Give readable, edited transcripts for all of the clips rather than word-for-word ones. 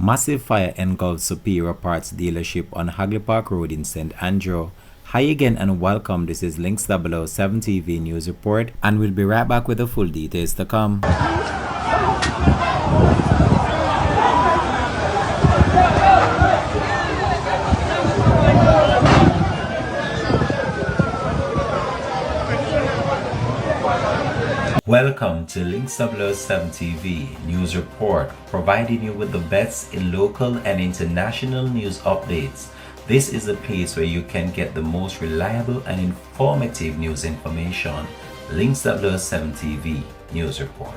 Massive fire engulfed Superior Parts dealership on Hagley Park Road in St. Andrew. Hi again and welcome. This is Links 007 TV News Report, and we'll be right back with the full details to come. Welcome to Links 007 TV News Report, providing you with the best in local and international news updates. This is a place where you can get the most reliable and informative news information. Links 007 TV News Report.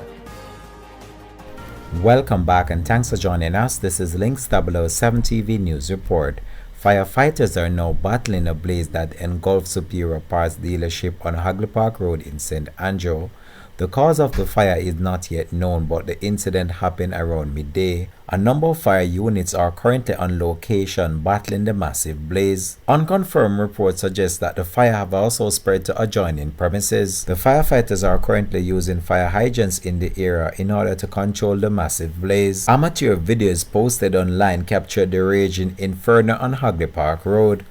Welcome back and thanks for joining us. This is Links 007 TV News Report. Firefighters are now battling a blaze that engulfed Superior Parts dealership on Hagley Park Road in St. Andrew. The cause of the fire is not yet known, but the incident happened around midday. A number of fire units are currently on location battling the massive blaze. Unconfirmed reports suggest that the fire have also spread to adjoining premises. The firefighters are currently using fire hydrants in the area in order to control the massive blaze. Amateur videos posted online captured the raging inferno on Hagley Park Road.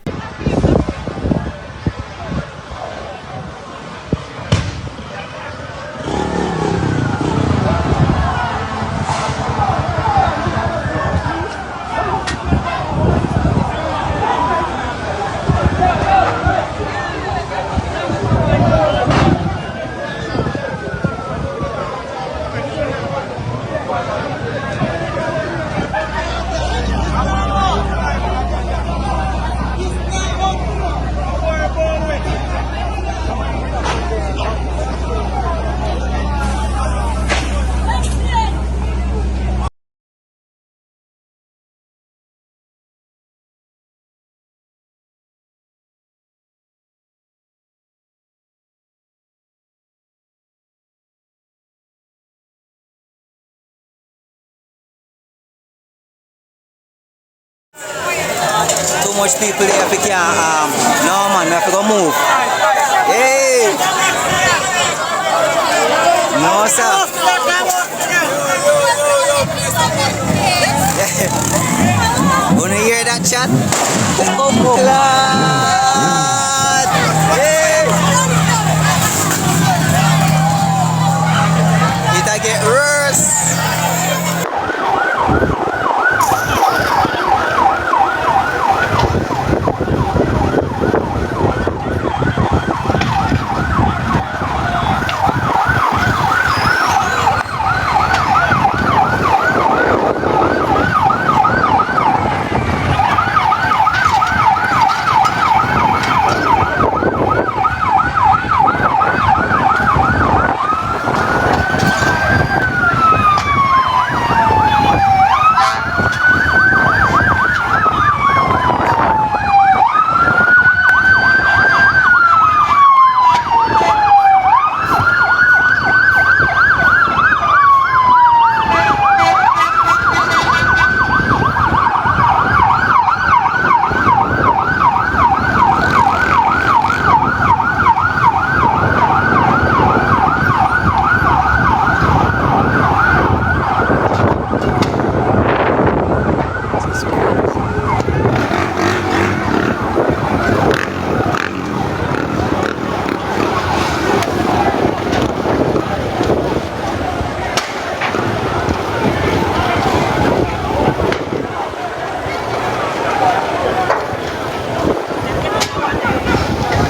Too much people there if you can't no man, we have to go move. Hey! No sir. Wanna hear that chat? Lord! Hey! It'll get worse.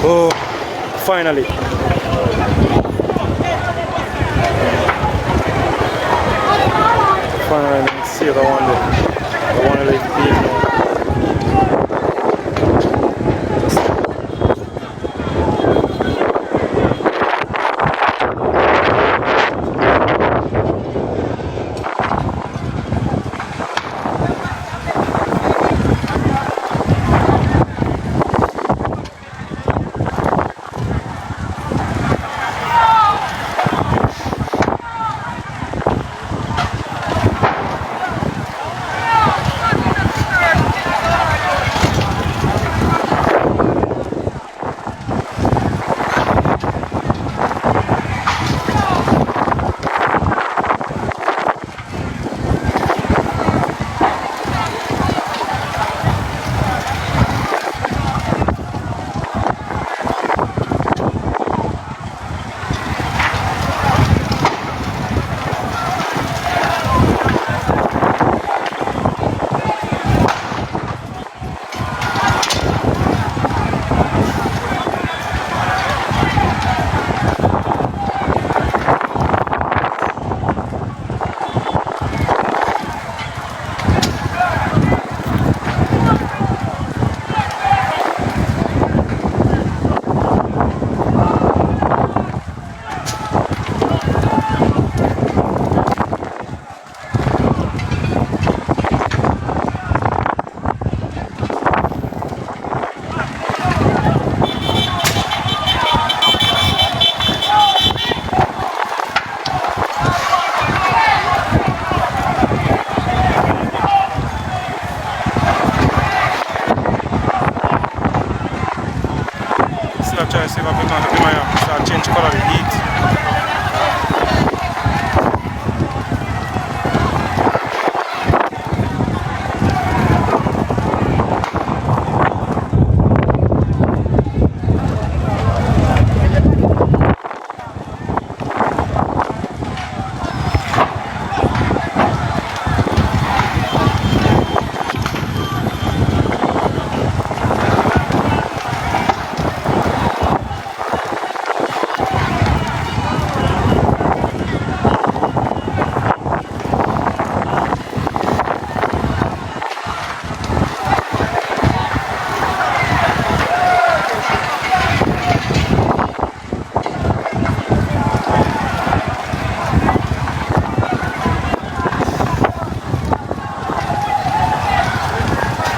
Oh, finally. Finally, let's see the one that I want to leave the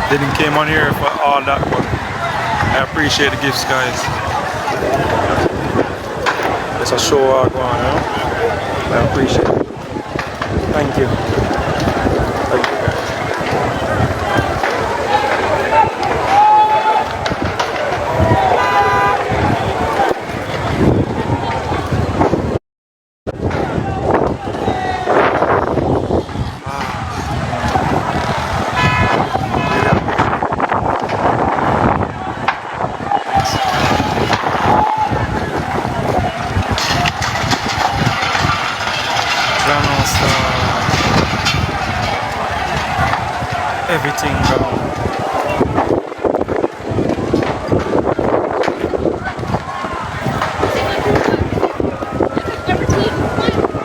Didn't came on here for all that, but I appreciate the gifts, guys. It's a show I go on, you know? I appreciate it. Thank you. Thank you, guys. Everything down.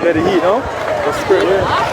Yeah, the heat, no? The spirit, yeah.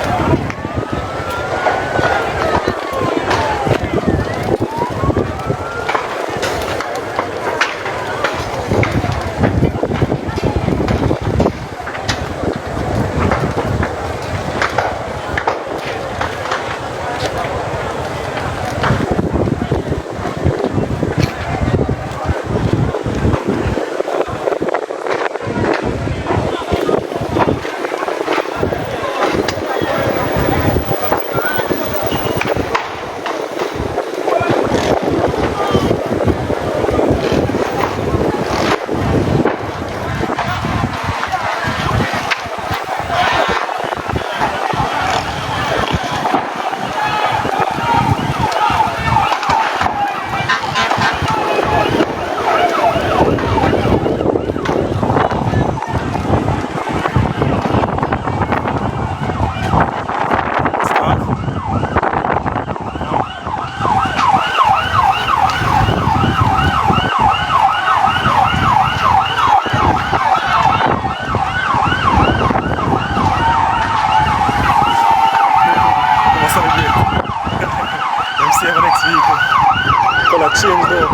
Color change though.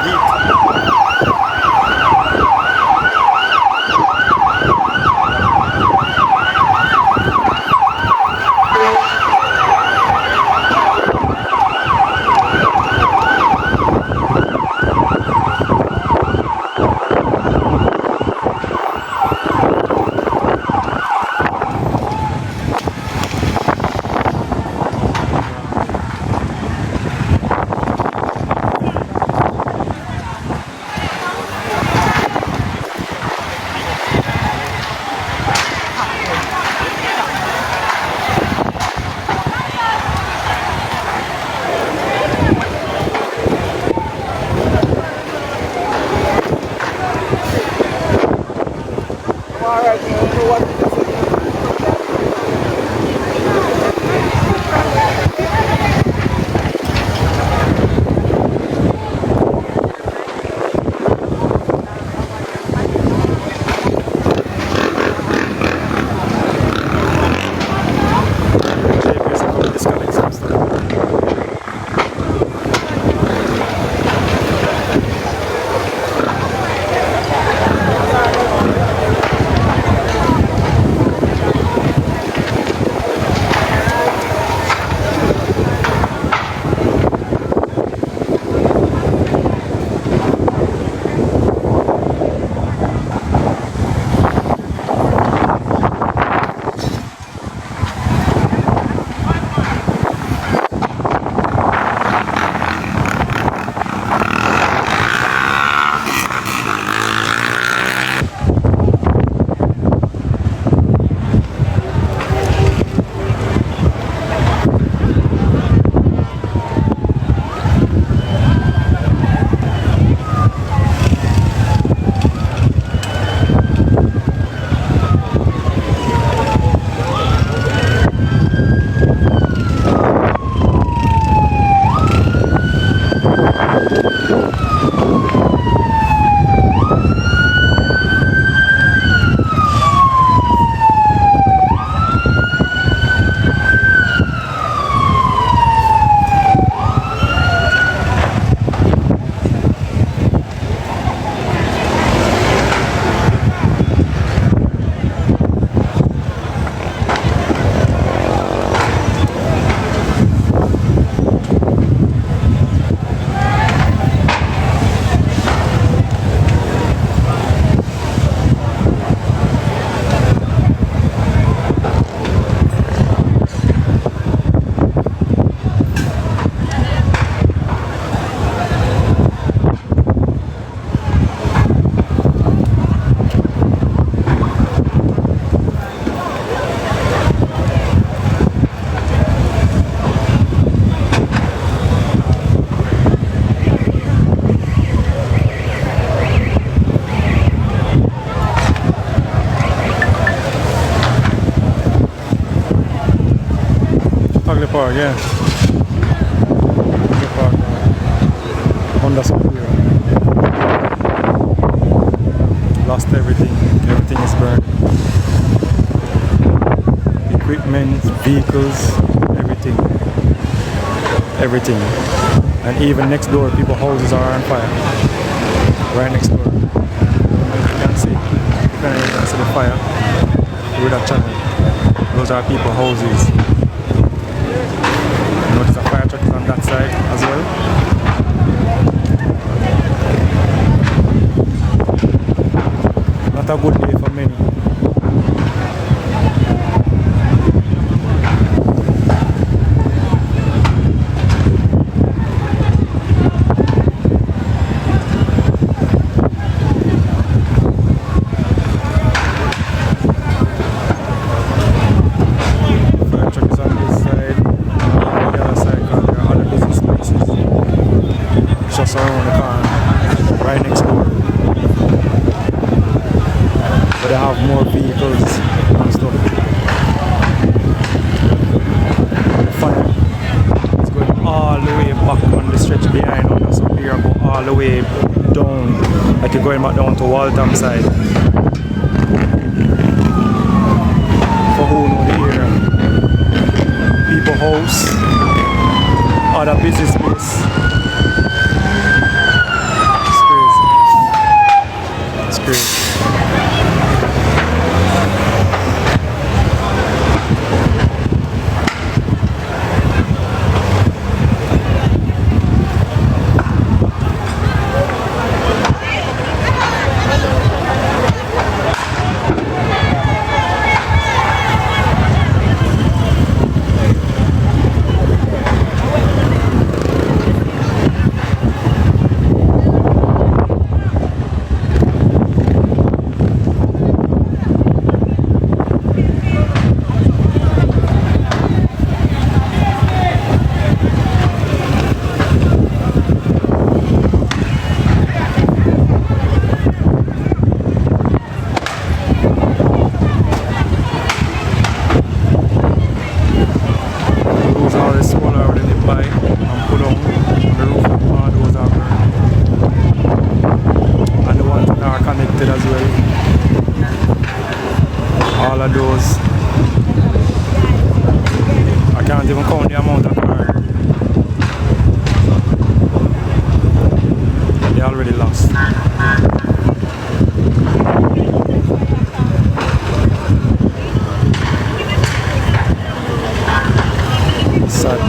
Heat. again. Hagley Park Road. Under Superior. Lost everything. Everything is burned. Equipment, vehicles, everything. Everything. And even next door, people's houses are on fire. Right next door. You can see. You can see the fire through that channel. Those are people's houses. Notice the fire truck is on that side as well. Not a good day for many. Just around the corner, right next door. But they have more vehicles and stuff. The fire is going all the way back on the stretch behind us. So we are going all the way down, like you're going back down to Waltham side. For who know the area. People house, other business space. Crazy. As well, all of those. I can't even count the amount of cars. They already lost. Sad.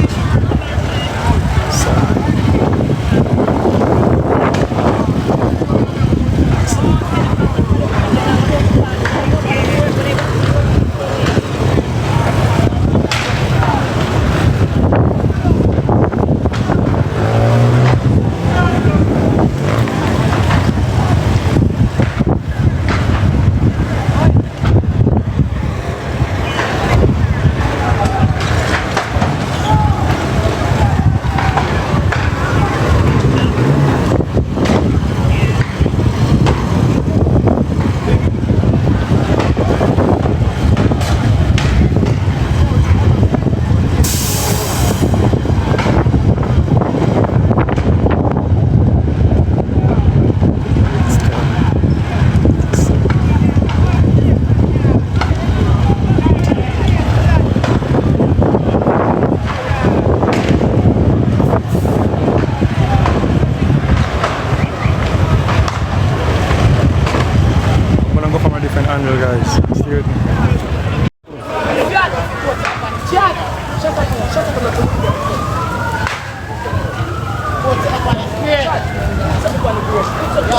Angle, guys. Stay with me.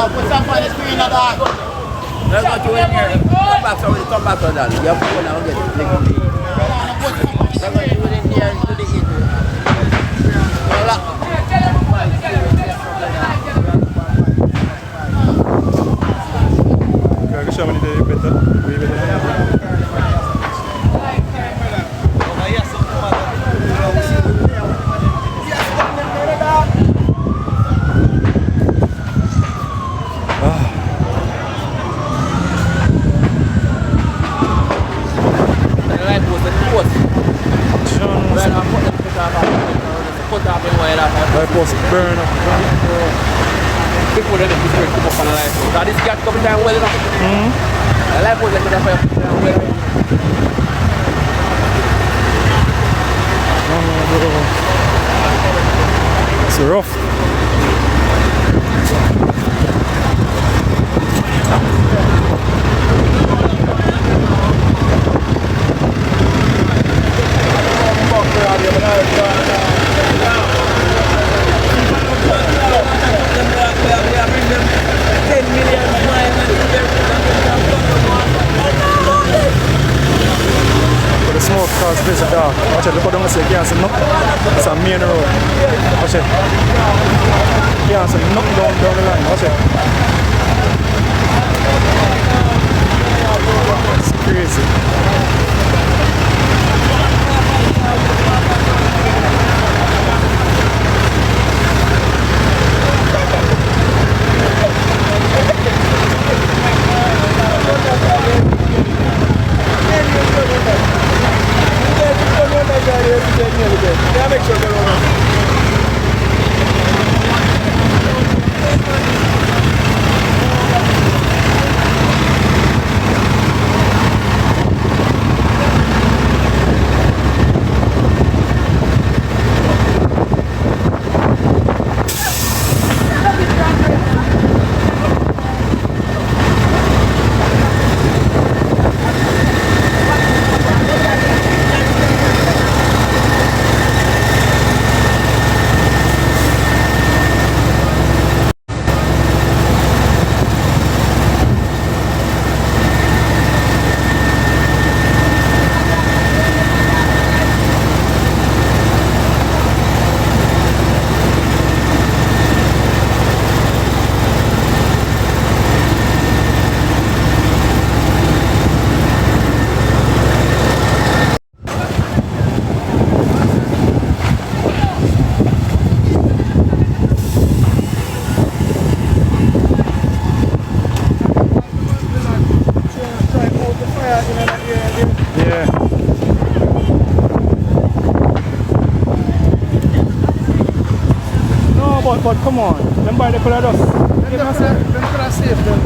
Put some on the screen, dog. Let's go to in here. Come back on that. You have to go now and get it. Let's go to in here to the heat. Show me the better. Right, talking why that. Life post burn up. People don't have to come up on the life post. Now this cat come down well enough. The life post like that fire come down well. It's rough. The smoke cause place is dark. Watch it, look down and say, can't see nothing. It's a main road. Watch it. Can't see nothing down the line. Watch it. It's crazy. Yeah. No, but come on. Them by the could have just. Them could have saved them.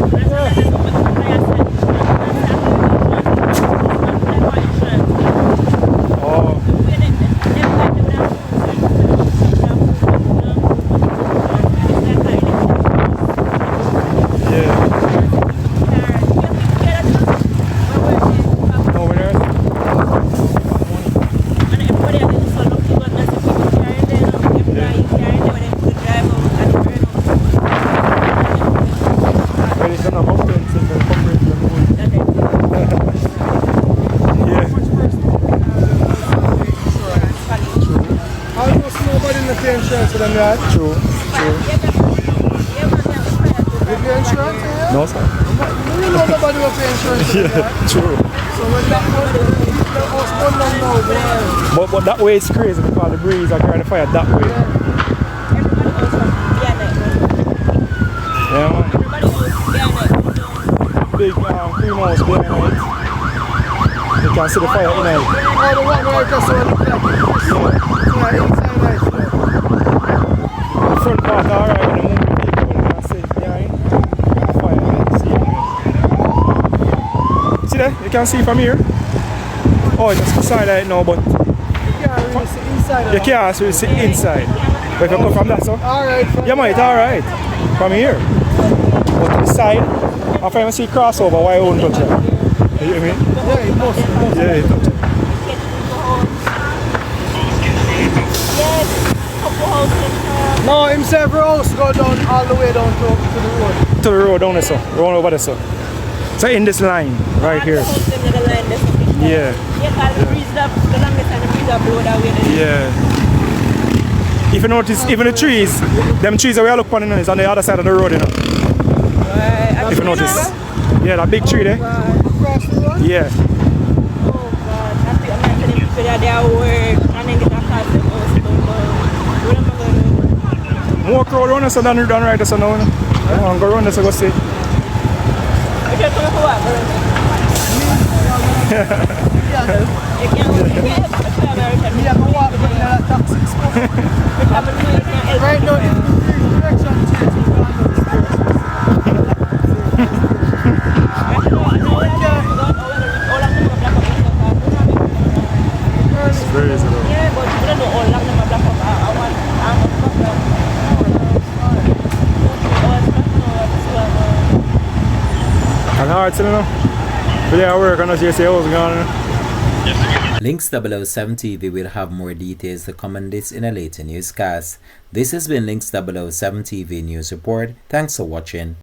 Oh. True. You pay insurance? No, sir. You know nobody will pay insurance. Yeah, true. So when that was one now, But that way it's crazy because the breeze are carrying the fire that way. Yeah, man. Big greenhouse behind it. You can see the fire in it. the one where it just look like inside life. Front part alright, and the moving vehicle you can see behind. Fire, see there? You can see from here. Oh, it's just side light now, but You can't really see inside. you can't really see inside. But if you come from that, so Alright. yeah, man, it's alright. From here. But to the side, after you see crossover, why you won't touch it? You hear me? Yeah, it must. Yeah, you touch it. No, himself house go down all the way down to the road. To the road down there, so. Round over there, so. So in this line, right here. Yeah. Yeah. If you notice, even the trees, them trees that we are looking upon is on the other side of the road, you know. If you notice. Yeah, that big tree there. Across the road? Yeah. More crowd around us than right us now. I'm going to go see. Right now, if the direction changes, we can't go this It's very easy though. Yeah, but you don't know all lang na black up. I want And hard to know. But yeah, I work on us, you see how's going on. Links 007 TV will have more details to come on this in a later newscast. This has been Links 007 TV News Report. Thanks for watching.